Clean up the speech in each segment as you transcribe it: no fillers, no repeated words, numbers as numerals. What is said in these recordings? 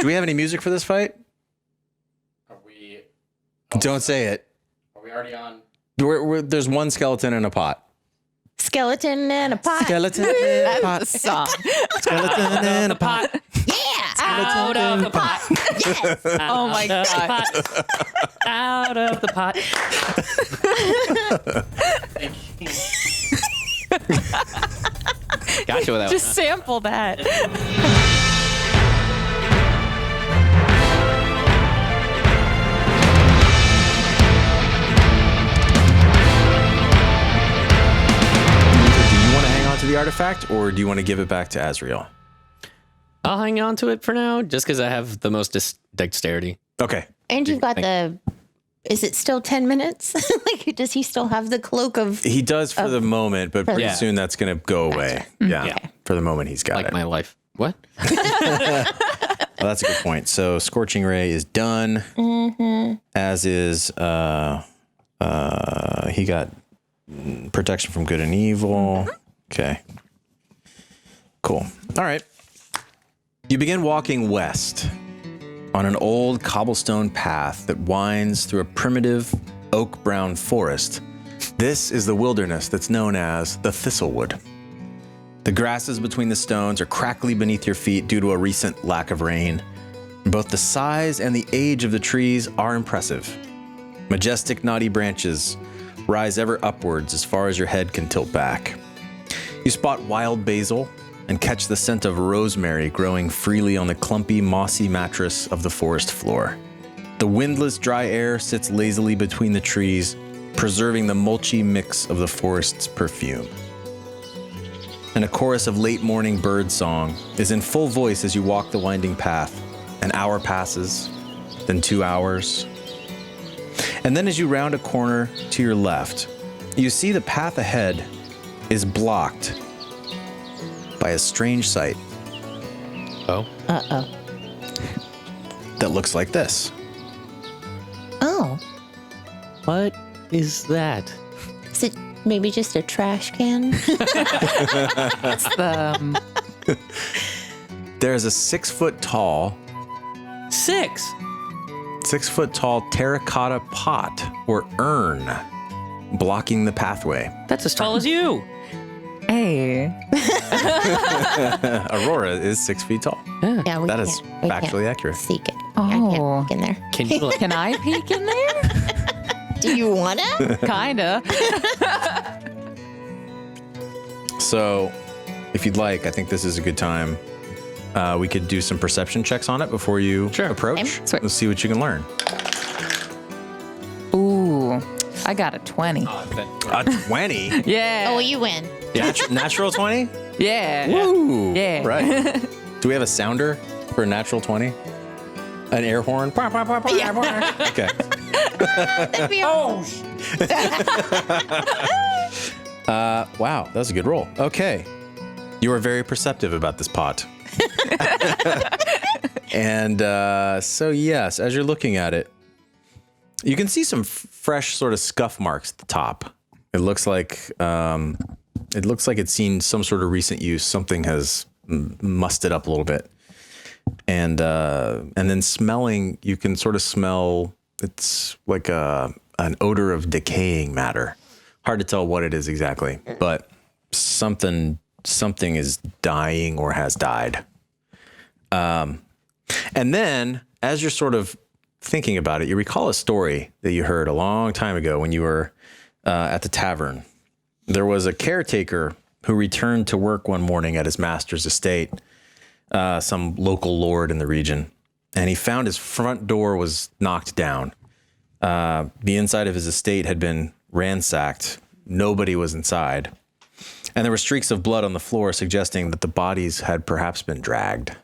Do we have any music for this fight? Are we? Don't say it. Are we already on? There's one skeleton in a pot. Skeleton in a pot. Skeleton in a pot. Song. Skeleton in a pot. Yeah. Out of the pot. Yes. Oh my God. Out of the pot. Got you with that Just sample that. Do you want to hang on to the artifact, or do you want to give it back to Azrael? I'll hang on to it for now, just because I have the most dexterity. Okay. And you've got the. Is it still 10 minutes? Like, does he still have the cloak of? He does for the moment, but pretty Yeah. soon that's going to go away. Yeah. Okay. For the moment, he's got Like it. my life. What? Well, that's a good point. So Scorching Ray is done, as is he got protection from good and evil. Okay. Cool. All right. You begin walking west on an old cobblestone path that winds through a primitive oak brown forest. This is the wilderness that's known as the Thistlewood. The grasses between the stones are crackly beneath your feet due to a recent lack of rain. Both the size and the age of the trees are impressive. Majestic knotty branches rise ever upwards as far as your head can tilt back. You spot wild basil and catch the scent of rosemary growing freely on the clumpy, mossy mattress of the forest floor. The windless, dry air sits lazily between the trees, preserving the mulchy mix of the forest's perfume. And a chorus of late morning bird song is in full voice as you walk the winding path. An hour passes, then 2 hours. And then as you round a corner to your left, you see the path ahead is blocked by a strange sight Oh. Uh-oh. that looks like this. Oh. What is that? Is it maybe just a trash can? It's the There's a 6 foot tall 6. terracotta pot or urn blocking the pathway. That's as tall as you. hey. Aurora is 6 feet tall. Yeah, we That is we factually accurate. Seek it. Oh. I can't look in there. Can you like, Can I peek in there? Do you want to? Kinda. So, if you'd like, I think this is a good time. We could do some perception checks on it before you Sure. approach. Okay. Sweet. Let's see what you can learn. Ooh, I got a 20. A 20? Yeah. Oh, well, you win. Natural 20? Yeah. Woo! Yeah. Right. Do we have a sounder for a natural 20? An air horn? Okay. That'd be awesome. Wow, that was a good roll. Okay. You are very perceptive about this pot. And so, yes, as you're looking at it, you can see some fresh sort of scuff marks at the top. It looks like it's seen some sort of recent use. Something has mussed it up a little bit. And then smelling, you can sort of smell, it's like an odor of decaying matter. Hard to tell what it is exactly, but something is dying or has died. And then as you're sort of thinking about it, you recall a story that you heard a long time ago when you were at the tavern. There was a caretaker who returned to work one morning at his master's estate, some local lord in the region, and he found his front door was knocked down. The inside of his estate had been ransacked. Nobody was inside. And there were streaks of blood on the floor suggesting that the bodies had perhaps been dragged.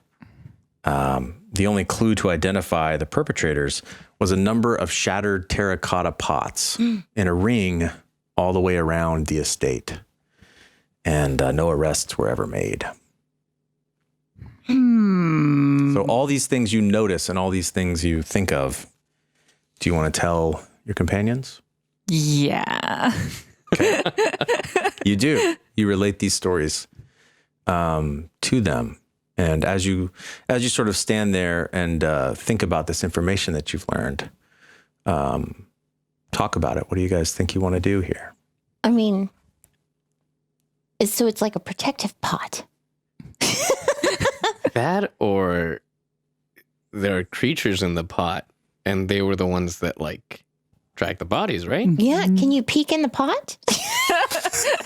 The only clue to identify the perpetrators was a number of shattered terracotta pots in a ring all the way around the estate. And no arrests were ever made. So all these things you notice and all these things you think of, do you want to tell your companions? Yeah. You do. You relate these stories to them. And as you sort of stand there and think about this information that you've learned, talk about it. What do you guys think you want to do here? I mean, so it's like a protective pot. That or there are creatures in the pot and they were the ones that like drag the bodies, right? Yeah. Can you peek in the pot?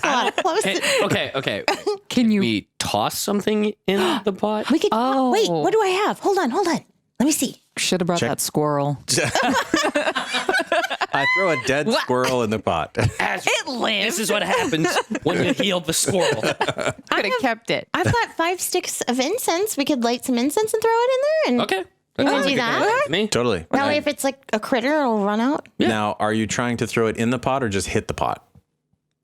A lot of close. Okay. Can you? We toss something in the pot? We could. Oh. Wait. What do I have? Hold on. Let me see. Should have brought Check. that squirrel. I throw a dead squirrel in the pot. It lives. This is what happens when you heal the squirrel. Could have kept it. I've got 5 sticks of incense. We could light some incense and throw it in there. And Okay. You wanna sounds do like a good that? idea to me. Totally. that way, if it's like a critter, it'll run out Now, are you trying to throw it in the pot or just hit the pot?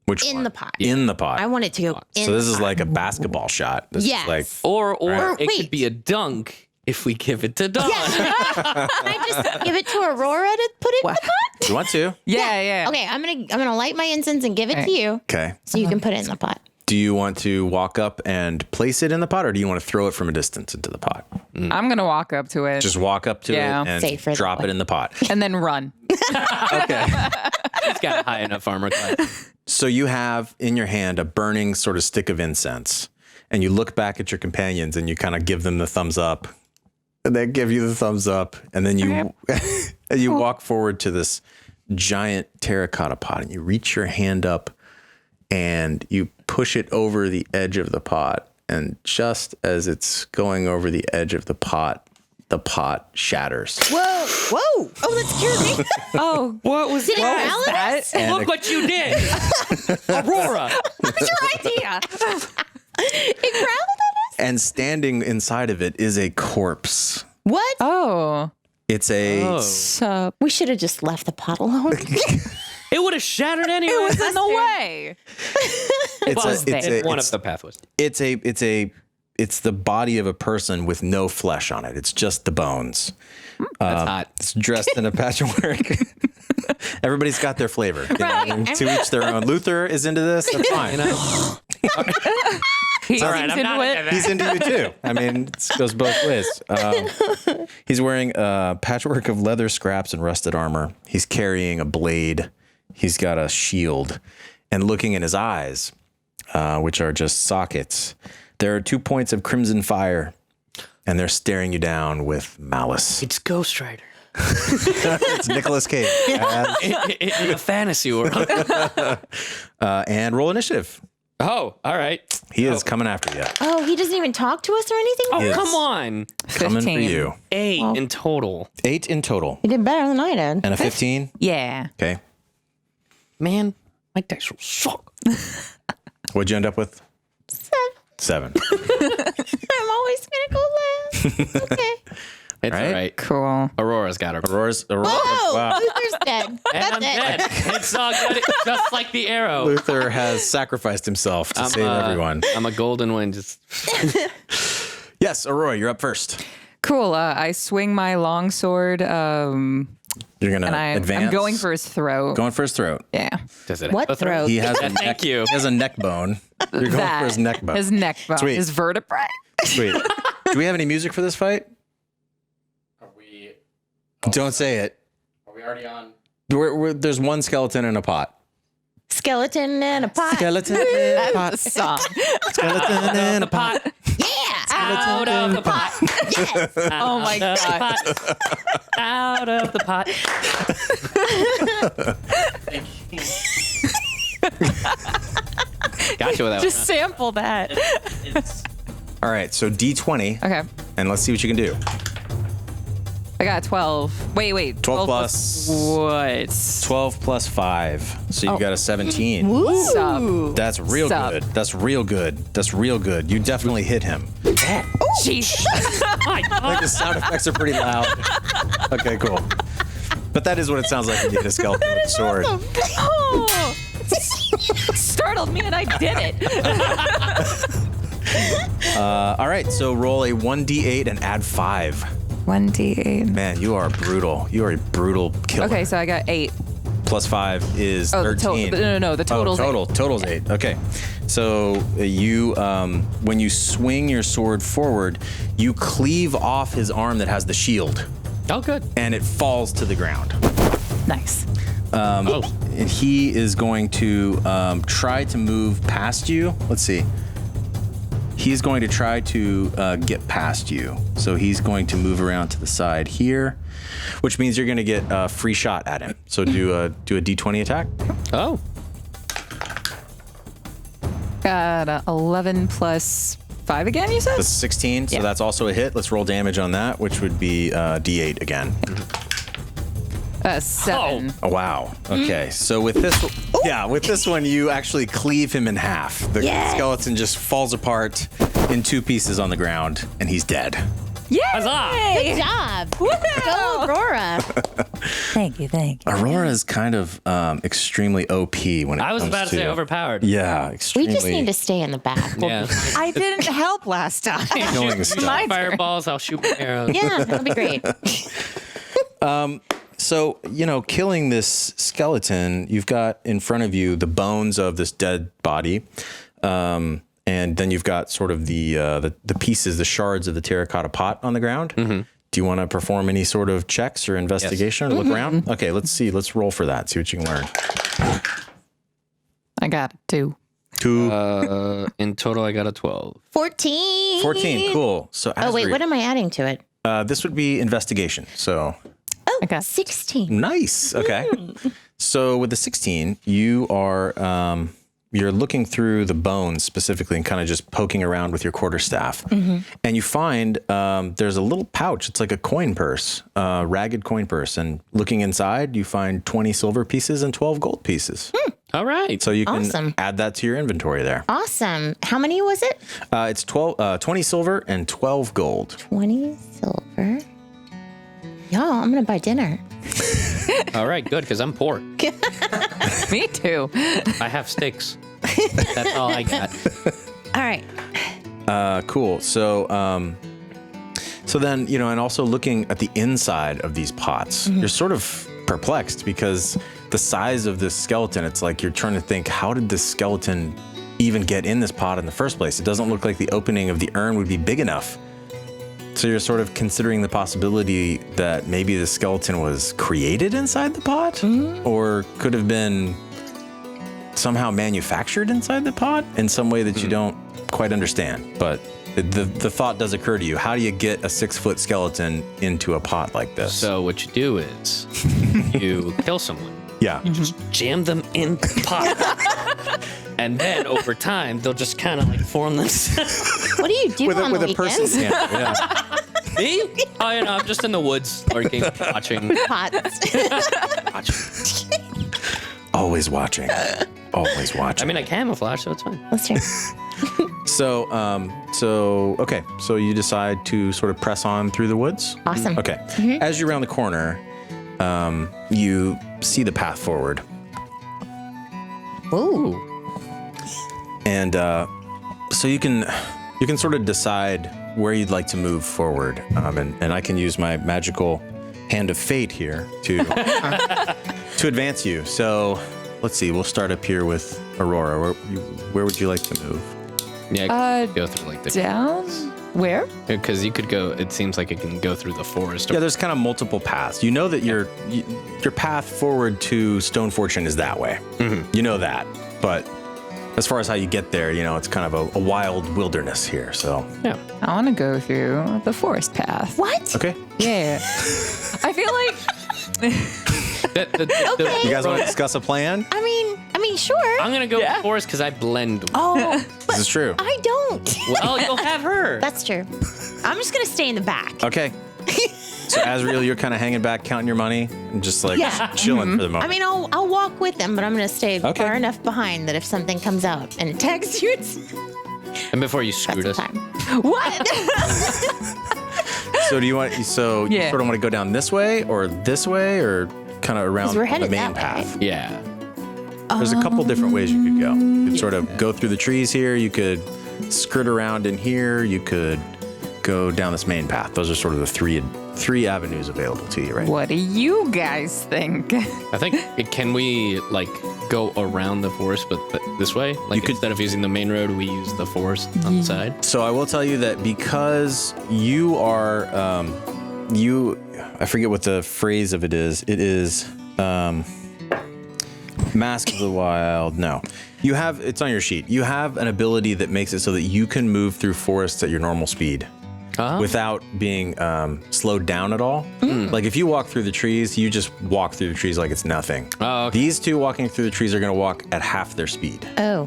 Which in one? the pot. In the pot. I want it to go in. So this the is pot. like a basketball shot. This Yes. is like Or Right. it Wait. could be a dunk if we give it to Dawn. Can I just give it to Aurora to put it in the pot? you want to? Yeah. Okay, I'm gonna light my incense and give it to you, Okay. so you can put it in the pot. Do you want to walk up and place it in the pot, or do you want to throw it from a distance into the pot? I'm gonna walk up to it Just walk up to Yeah. it and Safer that drop way. it in the pot. and then run. Okay. He's got a high enough armor class. So you have in your hand a burning sort of stick of incense, and you look back at your companions and you kind of give them the thumbs up, and they give you the thumbs up, and then you you walk forward to this giant terracotta pot, and you reach your hand up and you push it over the edge of the pot, and just as it's going over the edge of the pot shatters. Whoa! Oh, that scared me. Oh, What was Did it that? growl at us? And Look what you did, Aurora. what's your idea? It growled at us. And standing inside of it is a corpse. What? Oh, It's a Oh. sup? We should have just left the pot alone. It would have shattered anyway. It was in the way. One of the pathways. It's the body of a person with no flesh on it. It's just the bones. That's hot. It's dressed in a patchwork. Everybody's got their flavor. You know, to each their own. Luther is into this. That's fine. He's All right, I'm into not it. into that. He's into you too. I mean, it goes both ways. He's wearing a patchwork of leather scraps and rusted armor. He's carrying a blade. He's got a shield. And looking in his eyes, which are just sockets, there are 2 points of crimson fire, and they're staring you down with malice. It's Ghost Rider. It's Nicolas Cage. In a fantasy world. And roll initiative. Oh, all right. He is coming after you. Oh, he doesn't even talk to us or anything? Oh, Yes. come on. Coming for 15. you. 8 in total. 8 in total. He did better than I did. And a 15? Yeah. Okay. Man, my dice roll suck. What'd you end up with? 7. I'm always gonna go last. Okay. It's Right? all right. Cool. Aurora's got her. Aurora's, Oh, wow. Luther's dead. And That's I'm it. dead. It's all good. Just like the arrow. Luther has sacrificed himself to save everyone. I'm a golden one. Just Yes, Aurora, you're up first. Cool. I swing my longsword, You're gonna and advance. I'm going for his throat. Going for his throat. Yeah. does it What have a throat? He has a Thank neck. you. He has a neck bone. You're going for his neck bone. His neck bone. Sweet. His vertebrae. Sweet. Do we have any music for this fight? Don't say it. Are we already on? There's one skeleton in a pot. Skeleton in a pot. Skeleton in a pot. Song. Skeleton in a pot. Yeah. Out of the pot. Yes. Oh my god. Out of the pot. Gotcha with that. Just sample that. All right, so D20, Okay. and let's see what you can do. I got 12. Wait. 12 plus What? 12 plus 5. So you got a 17. Sup? That's real Sup? good. That's real good. That's real good. You definitely hit him. Jeez. I think the sound effects are pretty loud. Okay, cool. But that is what it sounds like when you hit a skeleton with a sword. Oh, startled me and I did it. All right, so roll a 1d8 and add 5. 1d8. Man, you are brutal. You are a brutal killer. Okay, so I got 8. Plus 5 is Oh, the 13. total. No. The total's total's 8. Okay. So you, when you swing your sword forward, you cleave off his arm that has the shield, Oh, good. and it falls to the ground. Nice. Oh, And he is going to try to move past you. Let's see. He's going to try to get past you. So he's going to move around to the side here, which means you're going to get a free shot at him. So do a D20 attack. oh. Got 11 plus 5 again, you said? That's 16, so Yeah. that's also a hit. Let's roll damage on that, which would be D8 again. 7. Oh, wow. Okay, so with this one, you actually cleave him in half. The Yes. skeleton just falls apart in 2 pieces on the ground, and he's dead. Yay! Good job. Go, Aurora. Thank you. Aurora is kind of extremely OP when it I was comes about to say overpowered. Yeah, We extremely. just need to stay in the back. Yeah. I didn't help last time. killing stuff. My turn. Fireballs, I'll shoot my arrows. Yeah, that'll be great. So, killing this skeleton, you've got in front of you the bones of this dead body. And then you've got sort of the pieces, the shards of the terracotta pot on the ground. Mm-hmm. Do you want to perform any sort of checks or investigation or look around? Okay, let's see. Let's roll for that. See what you can learn. I got 2. 2, In total, I got a 12. 14. 14. Cool. So, Oh, wait, what am I adding to it? this would be investigation. So, Oh, Okay. 16. nice. Okay. So with the 16, you are you're looking through the bones specifically and kind of just poking around with your quarterstaff, and you find there's a little pouch. It's like a coin purse, ragged coin purse, and looking inside, you find 20 silver pieces and 12 gold pieces. All right. So you can Awesome. add that to your inventory there. Awesome. How many was it? It's 20 silver and 12 gold. 20 silver. Y'all, I'm going to buy dinner. All right, good, because I'm poor. Me too. I have steaks. That's all I got. All right. Cool. So, so then, and also looking at the inside of these pots, you're sort of perplexed because the size of this skeleton, it's like you're trying to think, how did this skeleton even get in this pot in the first place? It doesn't look like the opening of the urn would be big enough. So you're sort of considering the possibility that maybe the skeleton was created inside the pot or could have been somehow manufactured inside the pot in some way that you don't quite understand. But the thought does occur to you. How do you get a 6-foot skeleton into a pot like this? So what you do is you kill someone, yeah. jam them in the pot, and then over time they'll just kind of like form themselves. What do you do on the with a weekends? person's hand. Yeah. Me? Oh, I'm just in the woods lurking, watching. Pots. Always watching. Always watching. I mean, I camouflage, so it's fine. Let's hear. So okay. So you decide to sort of press on through the woods. Awesome. Okay. As you're around the corner, you see the path forward, Ooh. and so you can sort of decide where you'd like to move forward, and I can use my magical hand of fate here to to advance you. So let's see. We'll start up here with Aurora. Where would you like to move? Yeah, I could go through like the Down? Where? because you could go. It seems like it can go through the forest. Yeah, there's kind of multiple paths. You know that your path forward to Stone Fortune is that way. You know that, but as far as how you get there, it's kind of a wild wilderness here. So Yeah. I want to go through the forest path. What? okay, Yeah. I feel like Okay. you guys want to discuss a plan? I mean, sure. I'm gonna go with forest because I blend. Oh, This is true. I don't. Well, you'll have her. That's true. I'm just going to stay in the back. Okay. So Azriel, you're kind of hanging back, counting your money, and just like Yeah. chilling for the moment. I mean, I'll walk with them, but I'm going to stay Okay. far enough behind that if something comes out and attacks you, it's And before you screwed that's us, the time. What? so do you want? So you Yeah. sort of want to go down this way, or kind of around 'Cause we're the headed main that way, path? right? yeah. There's a couple different ways you could go. You could sort of go through the trees here. You could skirt around in here. You could go down this main path. Those are sort of the three avenues available to you, right? what do you guys think? I think can we like go around the forest, but this way? Like instead of using the main road, we use the forest on the side? So I will tell you that because you are, I forget what the phrase of it is. It is Mask of the Wild. No. It's on your sheet. You have an ability that makes it so that you can move through forests at your normal speed. Without being slowed down at all. Like if you walk through the trees, you just walk through the trees like it's nothing. Oh, okay. These two walking through the trees are going to walk at half their speed. Oh.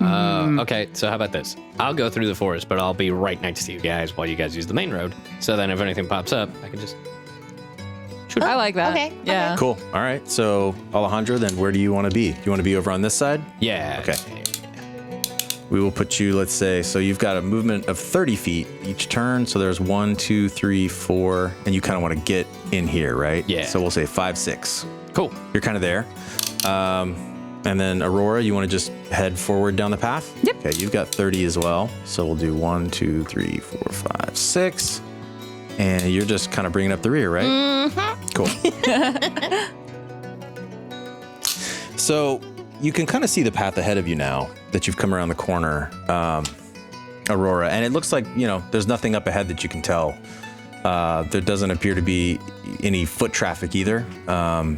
Okay, so how about this? I'll go through the forest, but I'll be right next to you guys while you guys use the main road. So then if anything pops up, I can just shoot. I like that. Okay, Yeah. Cool. All right. So Alejandro, then where do you want to be? Do you want to be over on this side? Yeah. Okay. We will put you, let's say, so you've got a movement of 30 feet each turn. So there's 1, 2, 3, 4, and you kind of want to get in here, right? Yeah. So we'll say 5, 6. Cool. You're kind of there. And then Aurora, you want to just head forward down the path? Yep. Okay, you've got 30 as well. So we'll do 1, 2, 3, 4, 5, 6. And you're just kind of bringing up the rear, right? Mm-hmm. Cool. So you can kind of see the path ahead of you now that you've come around the corner, Aurora. And it looks like, there's nothing up ahead that you can tell. There doesn't appear to be any foot traffic either.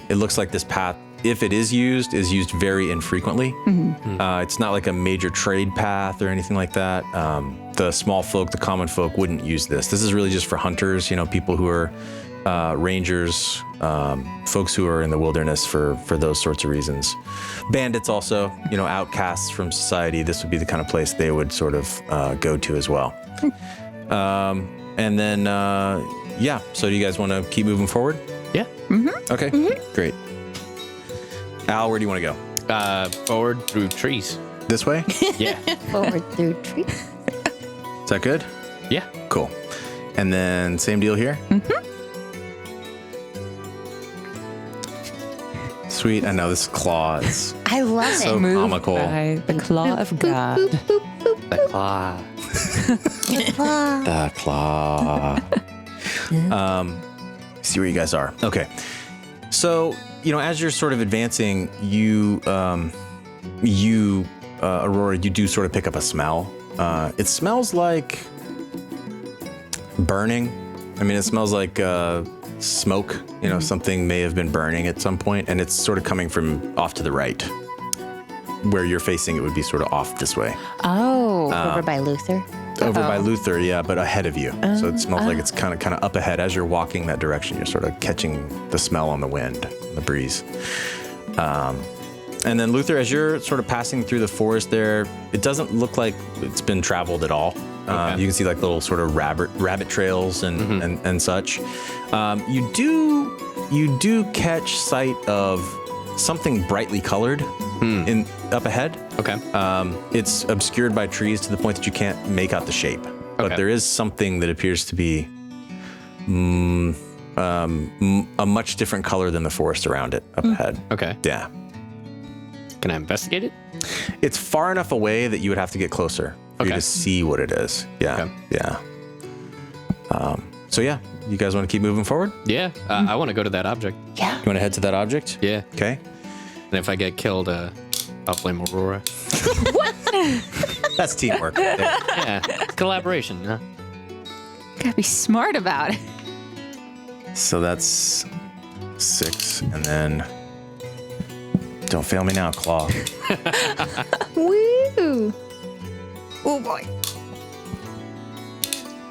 It looks like this path, if it is used very infrequently. It's not like a major trade path or anything like that. The small folk, the common folk wouldn't use this. This is really just for hunters, people who are rangers, folks who are in the wilderness for those sorts of reasons. Bandits also, outcasts from society. This would be the kind of place they would sort of go to as well. And then, so do you guys want to keep moving forward? Yeah. Okay, great. Al, where do you want to go? Forward through trees. This way? Yeah. Forward through trees. Is that good? Yeah. Cool. And then same deal here? Sweet. I know this claw is I love so it. Moved comical. by the claw of God. The claw. The claw. See where you guys are. Okay. So, as you're sort of advancing, Aurora, you do sort of pick up a smell. It smells like burning. I mean, it smells like smoke. Something may have been burning at some point, and it's sort of coming from off to the right. Where you're facing, it would be sort of off this way. Oh. Over by Luther. Over by Luther, yeah, but ahead of you. So it smells like it's kind of up ahead. As you're walking that direction, you're sort of catching the smell on the wind, the breeze. And then Luther, as you're sort of passing through the forest there, it doesn't look like it's been traveled at all. Okay. You can see like little sort of rabbit trails and such. You do catch sight of something brightly colored up ahead. Okay. It's obscured by trees to the point that you can't make out the shape. But Okay. there is something that appears to be a much different color than the forest around it up ahead. Okay. Yeah. Can I investigate it? It's far enough away that you would have to get closer for you Okay. to see what it is. Yeah. Okay. Yeah. So yeah, you guys want to keep moving forward? Yeah. I want to go to that object. Yeah. You want to head to that object? Yeah. Okay. And if I get killed, I'll blame Aurora. That's teamwork right there. Yeah. Collaboration, huh? Gotta be smart about it. So that's 6, and then don't fail me now, Claw. Woo. Oh boy.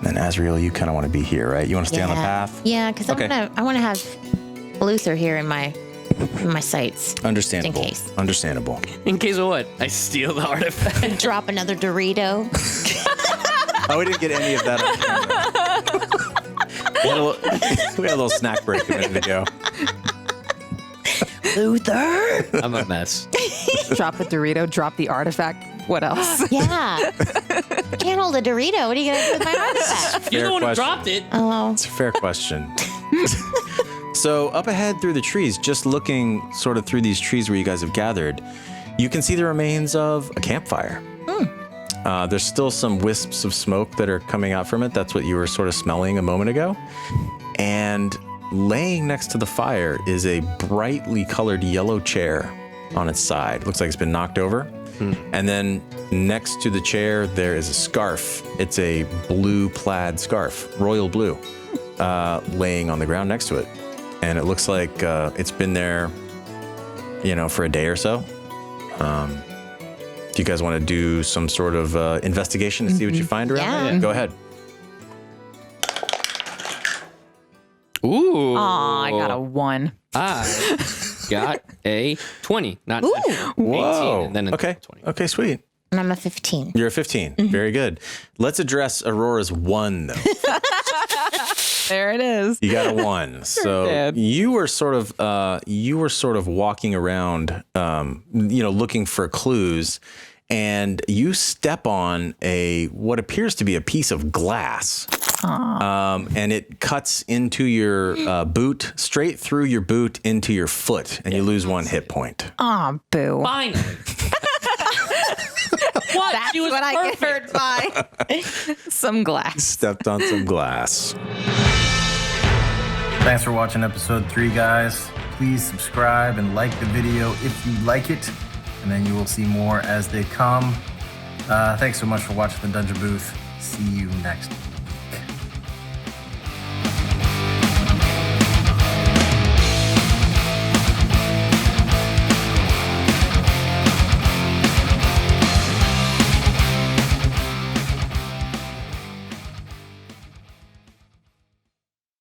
And Azriel, you kind of want to be here, right? You want to stay on the path? Yeah, because Okay. I want to have Luther here in my sights. Understandable. In case. Understandable. In case of what? I steal the artifact. Drop another Dorito. Oh, we didn't get any of that on camera. We had a little snack break a minute ago. Luther. I'm a mess. Drop the Dorito, drop the artifact. What else? Yeah. I can't hold a Dorito. What are you going to do with my artifact? You're the one who question. dropped it. Oh. It's a fair question. So up ahead through the trees, just looking sort of through these trees where you guys have gathered, you can see the remains of a campfire. There's still some wisps of smoke that are coming out from it. That's what you were sort of smelling a moment ago. And laying next to the fire is a brightly colored yellow chair on its side. Looks like it's been knocked over. And then next to the chair, there is a scarf. It's a blue plaid scarf, royal blue, laying on the ground next to it. And it looks like it's been there, for a day or so. Do you guys want to do some sort of investigation to see what you find around there? Go ahead. Ooh. Aw, I got a 1. I got a 20, not Ooh. 18, and then a Okay. 20. Okay, sweet. And I'm a 15. You're a 15. Very good. Let's address Aurora's 1, though. There it is. You got a 1. So did. you were sort of walking around, looking for clues, and you step on what appears to be a piece of glass. And it cuts into your boot, straight through your boot into your foot, and you lose 1 hit point. Aw, boo. Finally. What? That's She was what I get perfect. hurt by. Some glass. Stepped on some glass. Thanks for watching episode 3, guys. Please subscribe and like the video if you like it, and then you will see more as they come. Thanks so much for watching the Dungeon Booth. See you next week.